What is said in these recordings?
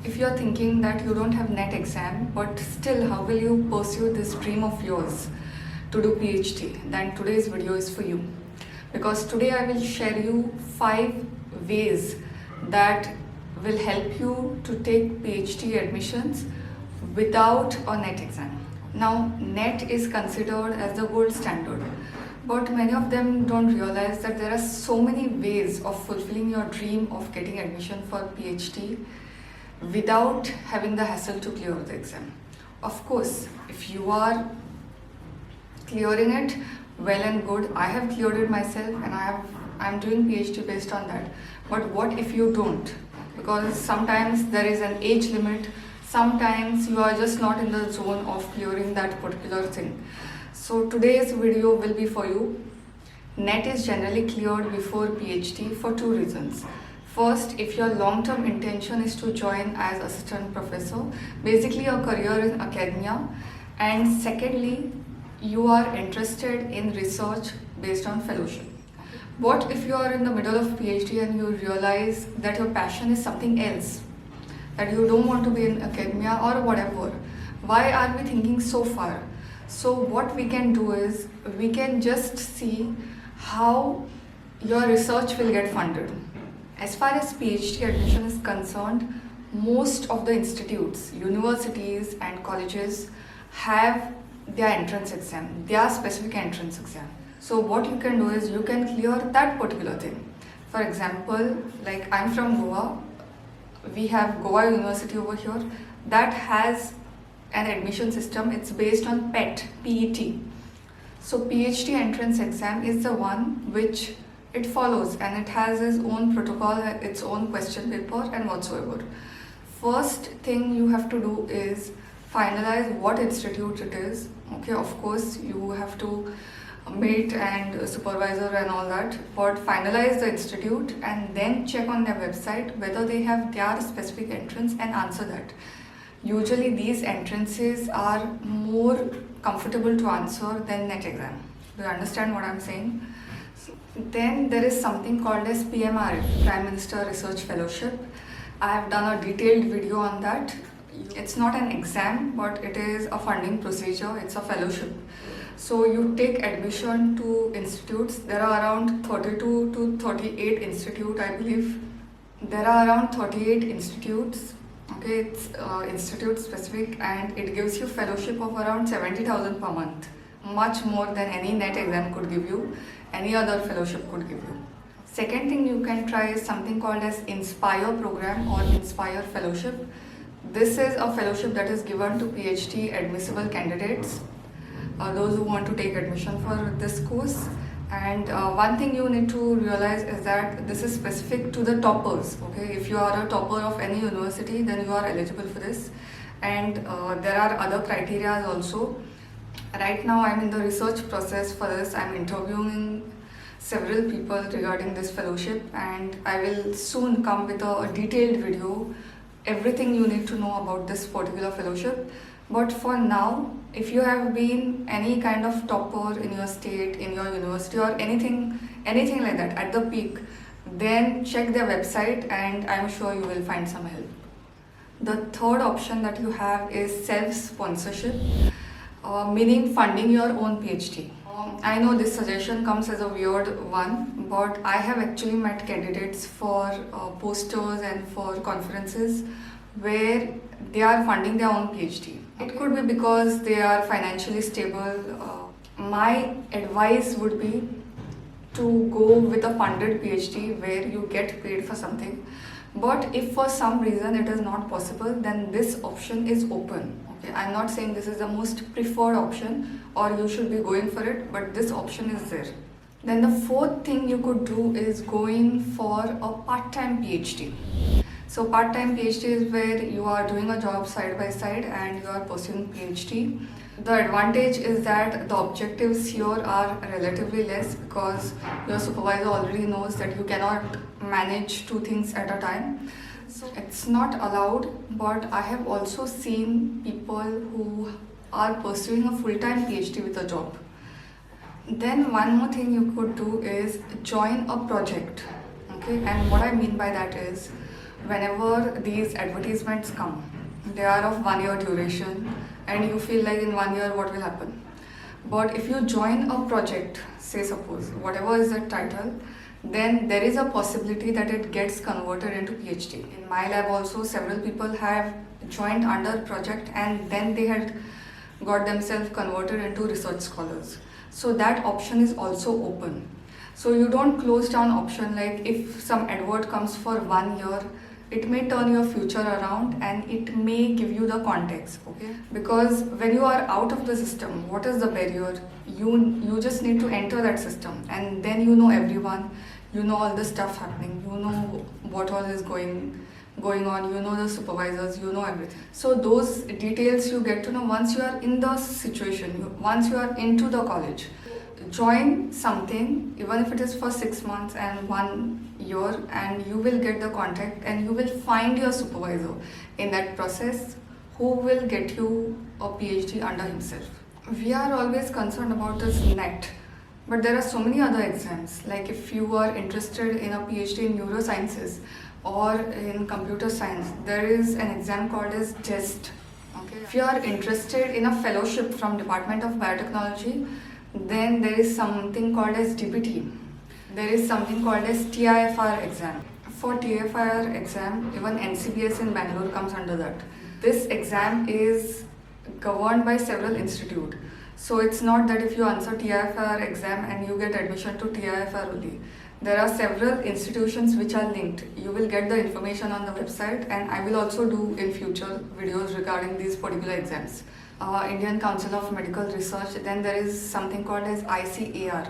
if you're thinking that you don't have net exam, but still how will you pursue this dream of yours to do PhD, then today's video is for you. Because today I will share you 5 ways that will help you to take PhD admissions without a net exam. Now, net is considered as the gold standard, but many of them don't realize that there are so many ways of fulfilling your dream of getting admission for PhD without having the hassle to clear the exam. Of course, if you are clearing it, well and good. I have cleared it myself and I'm doing PhD based on that. But what if you don't? Because sometimes there is an age limit, sometimes you are just not in the zone of clearing that particular thing. So today's video will be for you. NET is generally cleared before PhD for 2 reasons. First, if your long-term intention is to join as assistant professor, basically a career in academia, and secondly, you are interested in research based on fellowship. What if you are in the middle of PhD and you realize that your passion is something else, that you don't want to be in academia or whatever? Why are we thinking so far? So what we can do is, we can just see how your research will get funded. As far as PhD admission is concerned, most of the institutes, universities and colleges have their entrance exam, their specific entrance exam. So what you can do is, you can clear that particular thing. For example, like I'm from Goa, we have Goa University over here that has an admission system. It's based on PET. So PhD entrance exam is the one which it follows, and it has its own protocol, its own question paper and whatsoever. First thing you have to do is finalize what institute it is. Okay, of course you have to meet and supervisor and all that, but finalize the institute and then check on their website whether they have their specific entrance and answer that. Usually these entrances are more comfortable to answer than net exam. Do you understand what I'm saying? Then there is something called as PMRF, Prime Minister Research Fellowship. I have done a detailed video on that. It's not an exam, but it is a funding procedure. It's a fellowship. So you take admission to institutes. There are around 32 to 38 institutes, I believe. There are around 38 institutes. Okay, it's institute specific, and it gives you fellowship of around 70,000 per month. Much more than any net exam could give you, any other fellowship could give you. Second thing you can try is something called as Inspire program or Inspire fellowship. This is a fellowship that is given to PhD admissible candidates, those who want to take admission for this course. And one thing you need to realize is that this is specific to the toppers. Okay, if you are a topper of any university, then you are eligible for this. And there are other criteria also. Right now I'm in the research process for this. I'm interviewing several people regarding this fellowship, and I will soon come with a detailed video, everything you need to know about this particular fellowship. But for now, if you have been any kind of topper in your state, in your university, or anything like that at the peak, then check their website and I'm sure you will find some help. The third option that you have is self-sponsorship, meaning funding your own PhD. I know this suggestion comes as a weird one, but I have actually met candidates for posters and for conferences where they are funding their own PhD. It could be because they are financially stable. My advice would be to go with a funded PhD where you get paid for something. But if for some reason it is not possible, then this option is open. Okay, I'm not saying this is the most preferred option or you should be going for it, but this option is there. Then the fourth thing you could do is going for a part-time PhD. So part-time PhD is where you are doing a job side by side and you are pursuing PhD. The advantage is that the objectives here are relatively less because your supervisor already knows that you cannot manage 2 things at a time. So it's not allowed, but I have also seen people who are pursuing a full-time PhD with a job. Then one more thing you could do is join a project. Okay, and what I mean by that is, whenever these advertisements come, they are of 1 year duration, and you feel like in 1 year what will happen. But if you join a project, say suppose, whatever is the title, then there is a possibility that it gets converted into PhD. In my lab also, several people have joined under project and then they had got themselves converted into research scholars. So that option is also open. So you don't close down option like if some advert comes for 1 year, it may turn your future around and it may give you the context, okay? Because when you are out of the system, what is the barrier? You just need to enter that system and then you know everyone, you know all the stuff happening, you know what all is going on, you know the supervisors, you know everything. So those details you get to know once you are in the situation, once you are into the college. Join something, even if it is for 6 months and 1 year, and you will get the contact and you will find your supervisor in that process who will get you a PhD under himself. We are always concerned about this NET, but there are so many other exams. Like if you are interested in a PhD in neurosciences or in computer science, there is an exam called as TEST. Okay. If you are interested in a fellowship from Department of Biotechnology, then there is something called as DPT. There is something called as TIFR exam. For TIFR exam, even NCBS in Bangalore comes under that. This exam is governed by several institutes. So it's not that if you answer TIFR exam and you get admission to TIFR only. There are several institutions which are linked. You will get the information on the website, and I will also do in future videos regarding these particular exams. Indian Council of Medical Research, then there is something called as ICAR,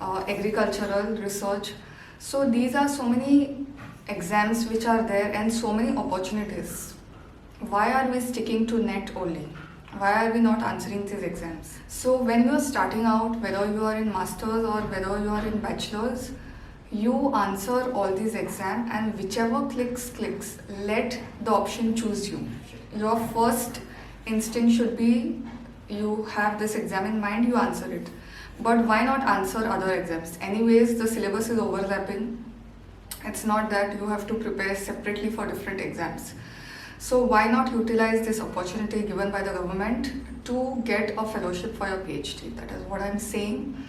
Agricultural Research. So these are so many exams which are there and so many opportunities. Why are we sticking to NET only? Why are we not answering these exams? So when you are starting out, whether you are in masters or whether you are in bachelors, you answer all these exams and whichever clicks, let the option choose you. Your first instinct should be you have this exam in mind, you answer it. But why not answer other exams? Anyways, the syllabus is overlapping. It's not that you have to prepare separately for different exams. So why not utilize this opportunity given by the government to get a fellowship for your PhD? That is what I'm saying.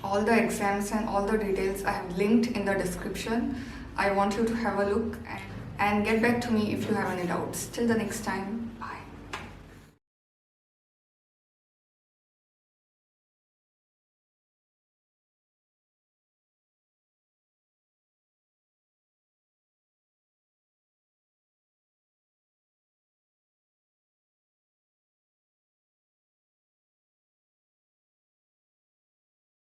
All the exams and all the details I have linked in the description. I want you to have a look and get back to me if you have any doubts. Till the next time, bye.